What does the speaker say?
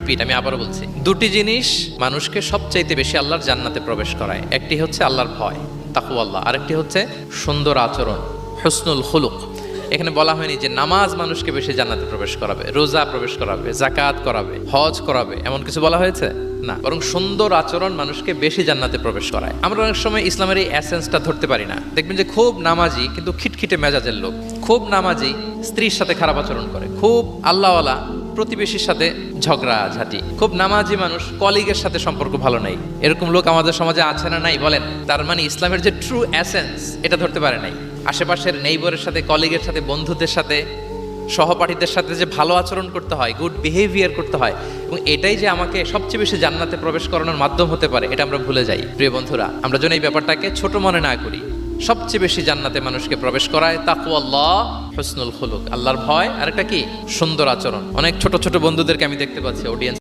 Repeat, আমি আবারও বলছি, দুটি জিনিস মানুষকে সবচাইতে বেশি আল্লাহর জান্নাতে প্রবেশ করায়। একটি হচ্ছে আল্লাহর ভয়, তাকওয়াল্লাহ, আরেকটি হচ্ছে সুন্দর আচরণ, হুসনুল খুলুক। এখানে বলা হয়নি যে নামাজ মানুষকে বেশি জান্নাতে প্রবেশ করাবে, রোজা প্রবেশ করাবে, যাকাত করাবে, হজ করাবে, এমন কিছু বলা হয়েছে না, বরং সুন্দর আচরণ মানুষকে বেশি জান্নাতে প্রবেশ করায়। আমরা অনেক সময় ইসলামের এই এসেন্সটা ধরতে পারি না। দেখবেন যে খুব নামাজি কিন্তু খিটখিটে মেজাজের লোক, খুব নামাজি স্ত্রীর সাথে খারাপ আচরণ করে, খুব আল্লাহওয়ালা প্রতিবেশীর সাথে ঝগড়া ঝাঁটি, খুব নামাজি মানুষ কলিগের সাথে সম্পর্ক ভালো নাই, এরকম লোক আমাদের সমাজে আছে না নাই বলেন? তার মানে ইসলামের যে ট্রু এসেন্স এটা ধরতে পারে নাই। আশেপাশের নেইবরের সাথে, কলিগের সাথে, বন্ধুদের সাথে, সহপাঠীদের সাথে যে ভালো আচরণ করতে হয়, গুড বিহেভিয়ার করতে হয়, এবং এটাই যে আমাকে সবচেয়ে বেশি জান্নাতে প্রবেশ করানোর মাধ্যম হতে পারে, এটা আমরা ভুলে যাই। প্রিয় বন্ধুরা, আমরা যেন এই ব্যাপারটাকে ছোট মনে না করি। সবচেয়ে বেশি জান্নাতে মানুষকে প্রবেশ করায় তাকওয়াল্লাহ, হুসনুল খুলুক, আল্লাহর ভয়, আর একটা কি সুন্দর আচরণ। অনেক ছোট ছোট বন্ধুদেরকে আমি দেখতে পাচ্ছি অডিয়েন্স